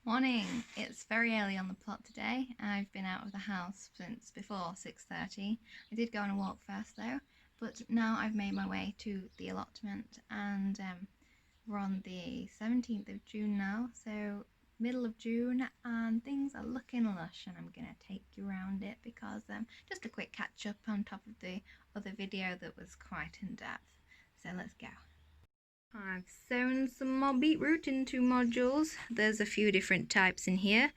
Morning! It's very early on the plot today. I've been out of the house since before 6:30. I did go on a walk first though, but now I've made my way to the allotment and we're on the 17th of June now, so middle of June, and things are looking lush, and I'm going to take you around it because just a quick catch up on top of the other video that was quite in depth. So let's go. I've sown some more beetroot into modules. There's a few different types in here,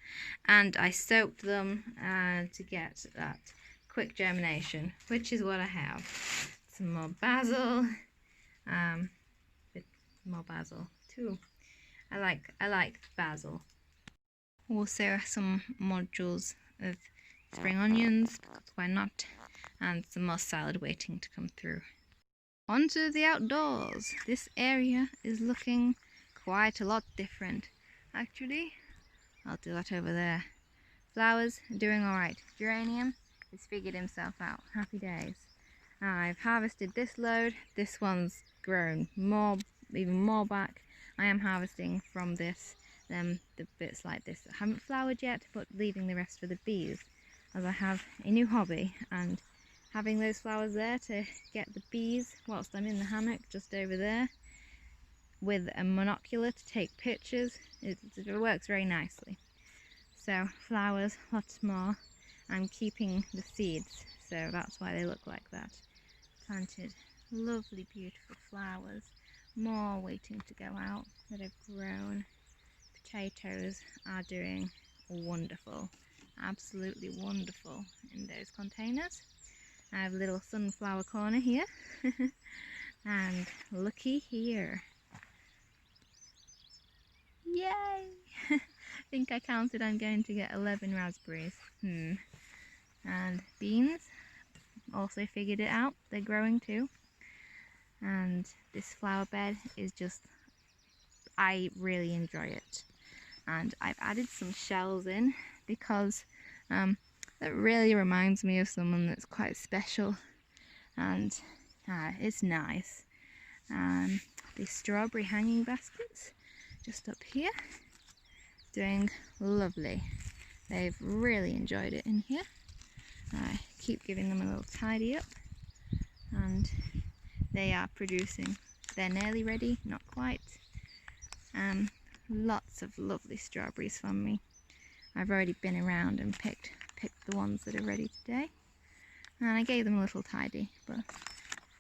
and I soaked them to get that quick germination, which is what I have. Some more basil, bit more basil too. I like basil. Also some modules of spring onions, why not, and some more salad waiting to come through. Onto the outdoors. This area is looking quite a lot different. Actually, I'll do that over there. Flowers are doing alright. Geranium has figured himself out. Happy days. I've harvested this load. This one's grown even more back. I am harvesting from this, the bits like this that haven't flowered yet, but leaving the rest for the bees, as I have a new hobby, and having those flowers there to get the bees whilst I'm in the hammock just over there with a monocular to take pictures. It works very nicely. So flowers, lots more. I'm keeping the seeds, so that's why they look like that. Planted lovely beautiful flowers, more waiting to go out that have grown. Potatoes are doing wonderful, absolutely wonderful in those containers. I have a little sunflower corner here and looky here, yay! I think I counted I'm going to get 11 raspberries. And beans, also figured it out, they're growing too. And this flower bed is just, I really enjoy it. And I've added some shells in because that really reminds me of someone that's quite special, and it's nice. These strawberry hanging baskets just up here, doing lovely. They've really enjoyed it in here. I keep giving them a little tidy up, and they are producing. They're nearly ready, not quite. Lots of lovely strawberries from me. I've already been around and picked the ones that are ready today, and I gave them a little tidy, but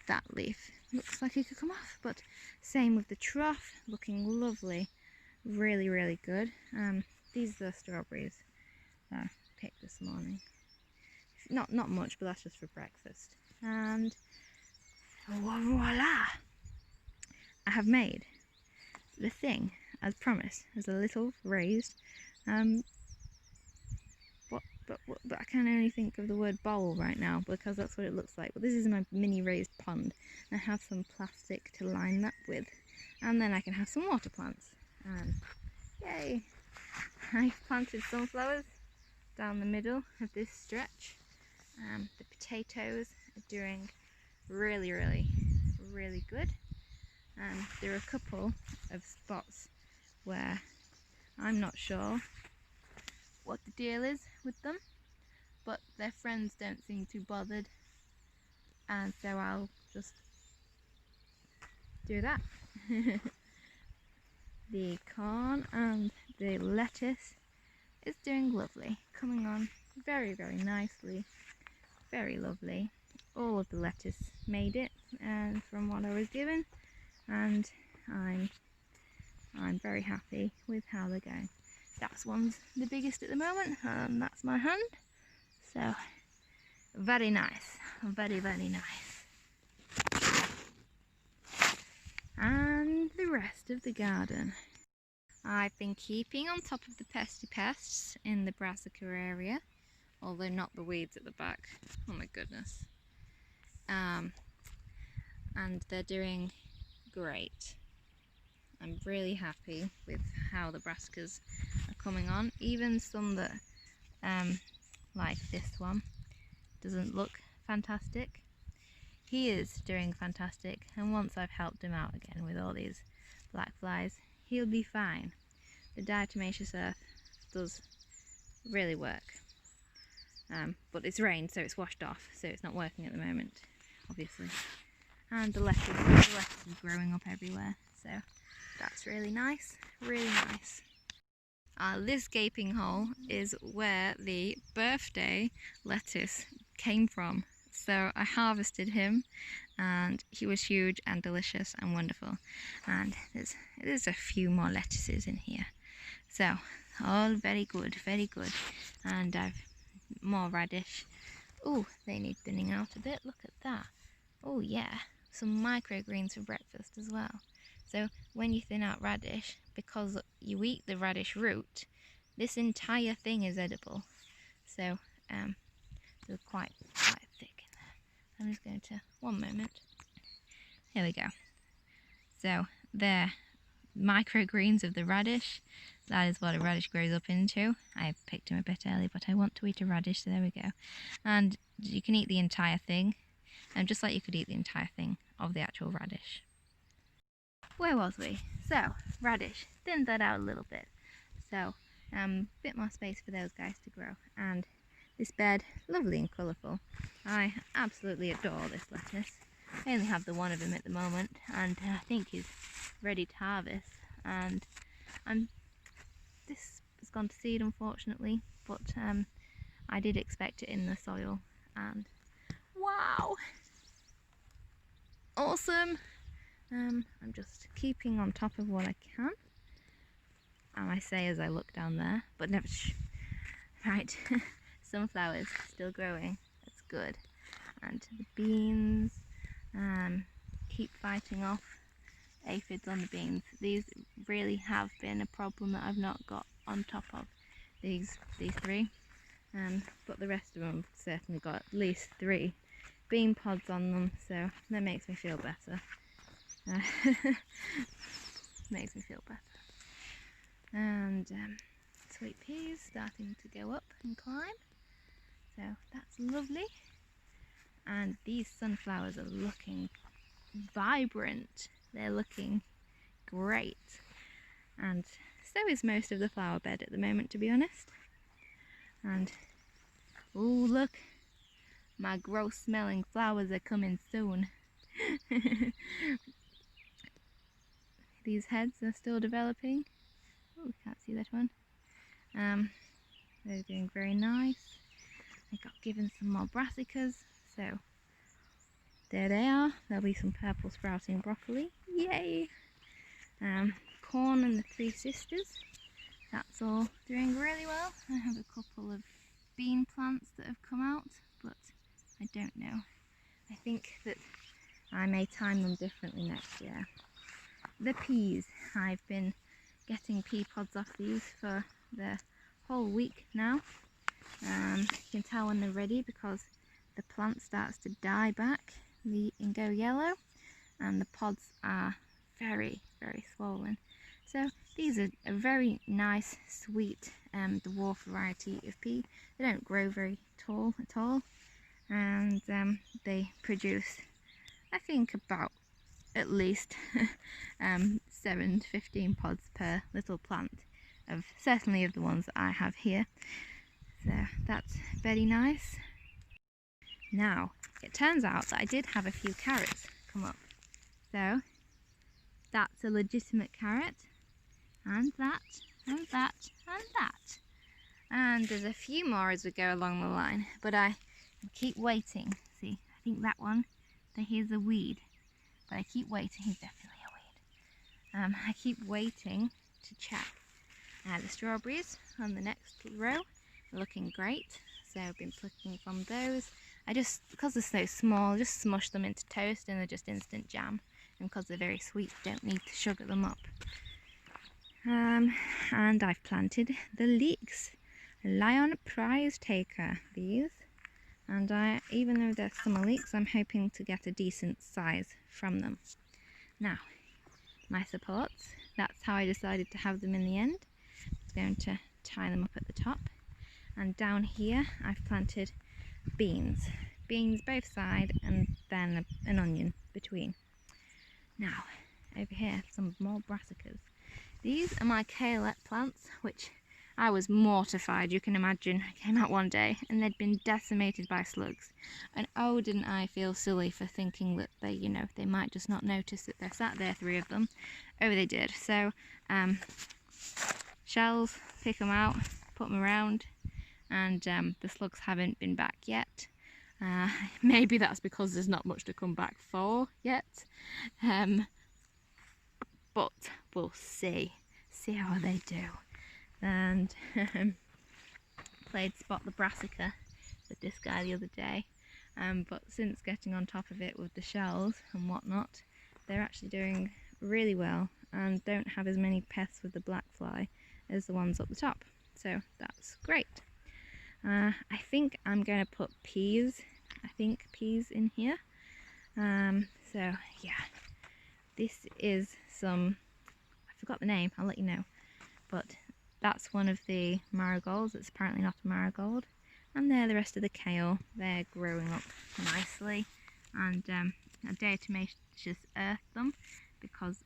that leaf looks like it could come off. But same with the trough, looking lovely, really good. These are the strawberries that I picked this morning. Not much, but that's just for breakfast. And voila! I have made the thing as promised, as a little raised but I can only think of the word bowl right now because that's what it looks like. But this is my mini raised pond. I have some plastic to line that with, and then I can have some water plants. And yay! I've planted sunflowers down the middle of this stretch. The potatoes are doing really good. There are a couple of spots where I'm not sure what the deal is with them, but their friends don't seem too bothered, and so I'll just do that. The corn and the lettuce is doing lovely, coming on very nicely, very lovely. All of the lettuce made it, and from what I was given, and I'm very happy with how they're going. That one's the biggest at the moment, and that's my hand. So very nice, very nice. And the rest of the garden, I've been keeping on top of the pesty pests in the brassica area, although not the weeds at the back. Oh my goodness. And they're doing great. I'm really happy with how the brassicas are coming on. Even some that, like this one, doesn't look fantastic. He is doing fantastic, and once I've helped him out again with all these black flies, he'll be fine. The diatomaceous earth does really work. But it's rained, so it's washed off, so it's not working at the moment, obviously. And the lettuce is growing up everywhere, so that's really nice, really nice. This gaping hole is where the birthday lettuce came from. So I harvested him, and he was huge and delicious and wonderful. And there's a few more lettuces in here. So all very good, very good. And I've more radish. Oh, they need thinning out a bit. Look at that. Oh yeah, some microgreens for breakfast as well. So when you thin out radish, because you eat the radish root, this entire thing is edible. So they're quite thick in there. I'm just going to, one moment. Here we go. So they're microgreens of the radish. That is what a radish grows up into. I picked him a bit early, but I want to eat a radish, so there we go. And you can eat the entire thing, and just like you could eat the entire thing of the actual radish. Where was we? So, radish. Thinned that out a little bit. So, bit more space for those guys to grow. And this bed, lovely and colourful. I absolutely adore this lettuce. I only have the one of him at the moment, and I think he's ready to harvest. And this has gone to seed, unfortunately, but I did expect it in the soil, and wow, awesome. I'm just keeping on top of what I can, and I say as I look down there, but never. Right, sunflowers still growing. That's good. And the beans, keep fighting off aphids on the beans. These really have been a problem that I've not got on top of these three, but the rest of them certainly got at least 3 bean pods on them, so that makes me feel better. Makes me feel better. And sweet peas starting to go up and climb, so that's lovely. And these sunflowers are looking vibrant. They're looking great, and so is most of the flower bed at the moment, to be honest. And oh look, my gross smelling flowers are coming soon. These heads are still developing. Oh, can't see that one. They're doing very nice. I got given some more brassicas, so there they are. There'll be some purple sprouting broccoli. Yay! Corn and the 3 sisters. That's all doing really well. I have a couple of bean plants that have come out, but I don't know. I think that I may time them differently next year. The peas, I've been getting pea pods off these for the whole week now. You can tell when they're ready because the plant starts to die back and go yellow, and the pods are very, very swollen. So these are a very nice, sweet dwarf variety of pea. They don't grow very tall at all, and they produce, I think, about at least 7 to 15 pods per little plant, certainly of the ones that I have here. So that's very nice. Now, it turns out that I did have a few carrots come up. So that's a legitimate carrot, and that, and that, and that. And there's a few more as we go along the line, but I keep waiting. See, I think that one, here's a weed, but I keep waiting. He's definitely a weed. I keep waiting to check. The strawberries on the next row are looking great, so I've been plucking from those. Because they're so small, just smush them into toast and they're just instant jam. And because they're very sweet, don't need to sugar them up. And I've planted the leeks. Lion Prize Taker, these. And even though they're summer leeks, I'm hoping to get a decent size from them. Now, my supports, that's how I decided to have them in the end. I'm going to tie them up at the top. And down here, I've planted beans both sides, and then an onion between. Now over here, some more brassicas. These are my kaleette plants, which I was mortified, you can imagine. I came out one day and they'd been decimated by slugs. And oh, didn't I feel silly for thinking that they, you know, they might just not notice that they're sat there, 3 of them. Oh, they did. So, shells, pick them out, put them around, and the slugs haven't been back yet. Maybe that's because there's not much to come back for yet. But we'll see how they do. And played spot the brassica with this guy the other day, but since getting on top of it with the shells and whatnot, they're actually doing really well and don't have as many pests with the black fly as the ones up the top, so that's great. I think I'm going to put peas in here. So yeah, this is some, I forgot the name, I'll let you know, but that's one of the marigolds. It's apparently not a marigold. And there the rest of the kale. They're growing up nicely. And I diatomaceous earth them because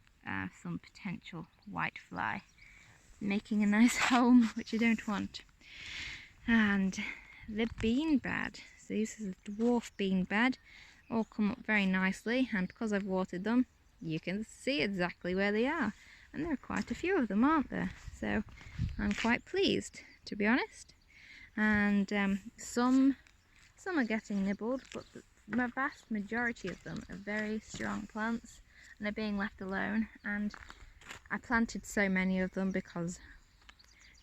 some potential whitefly making a nice home, which I don't want. And the bean bed. So this is a dwarf bean bed. All come up very nicely, and because I've watered them, you can see exactly where they are. And there are quite a few of them, aren't there? So I'm quite pleased, to be honest. And some are getting nibbled, but the vast majority of them are very strong plants and are being left alone. And I planted so many of them because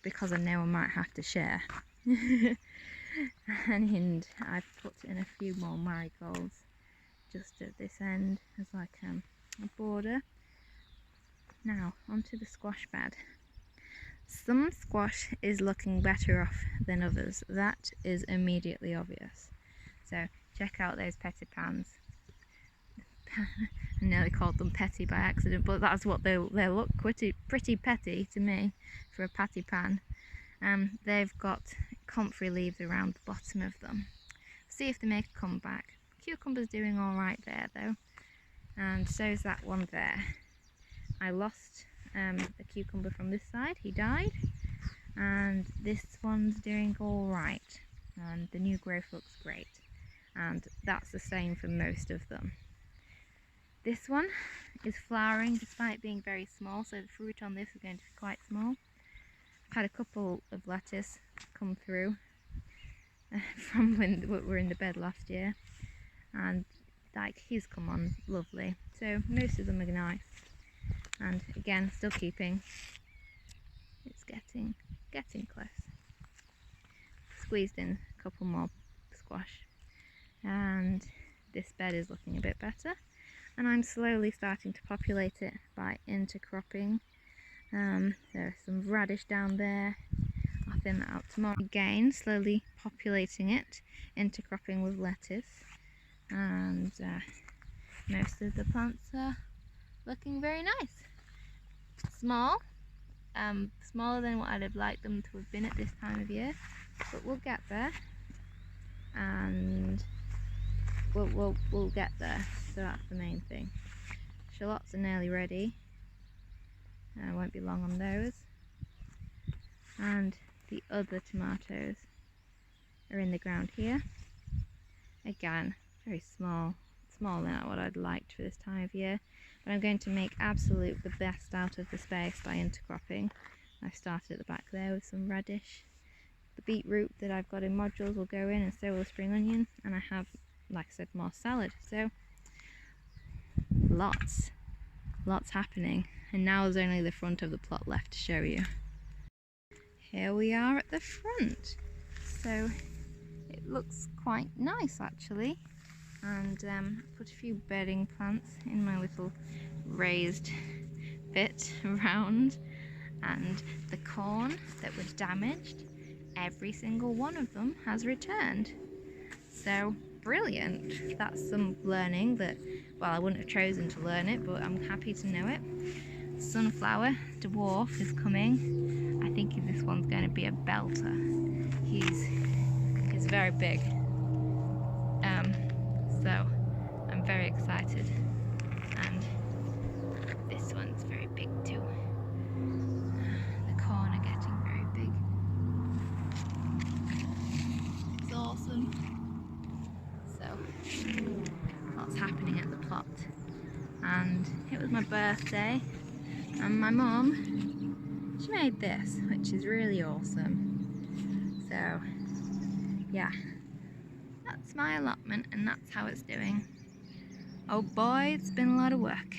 I know I might have to share. And I've put in a few more marigolds just at this end as like a border. Now onto the squash bed. Some squash is looking better off than others. That is immediately obvious. So check out those petty pans. I nearly called them petty by accident, but that's what they look, pretty petty to me for a patty pan. They've got comfrey leaves around the bottom of them. See if they make a comeback. Cucumber's doing all right there though, and so's that one there. I lost a cucumber from this side, he died, and this one's doing all right, and the new growth looks great, and that's the same for most of them. This one is flowering despite being very small, so the fruit on this is going to be quite small. I've had a couple of lettuce come through from when we were in the bed last year, and like he's come on lovely, so most of them are nice. And again, still keeping. It's getting close. Squeezed in a couple more squash, and this bed is looking a bit better. And I'm slowly starting to populate it by intercropping. There's some radish down there. I'll thin that out tomorrow. Again, slowly populating it, intercropping with lettuce, and most of the plants are looking very nice. Small, smaller than what I'd have liked them to have been at this time of year, but we'll get there, and we'll get there. So that's the main thing. Shallots are nearly ready. I won't be long on those, and the other tomatoes are in the ground here. Again, very small, smaller than what I'd liked for this time of year. But I'm going to make absolute the best out of the space by intercropping. I started at the back there with some radish. The beetroot that I've got in modules will go in, and so will the spring onion. And I have, like I said, more salad. So lots happening. And now there's only the front of the plot left to show you. Here we are at the front. So it looks quite nice actually. And put a few bedding plants in my little raised bit around, and the corn that was damaged, every single one of them has returned. So brilliant. That's some learning that, well, I wouldn't have chosen to learn it, but I'm happy to know it. Sunflower dwarf is coming. I think this one's going to be a belter. He's very big. So I'm very excited, and this one's very big too. The corn are getting very big. what's happening at the plot. And it was my birthday, and my mum, she made this, which is really awesome. So yeah, that's my allotment and that's how it's doing. Oh boy, it's been a lot of work.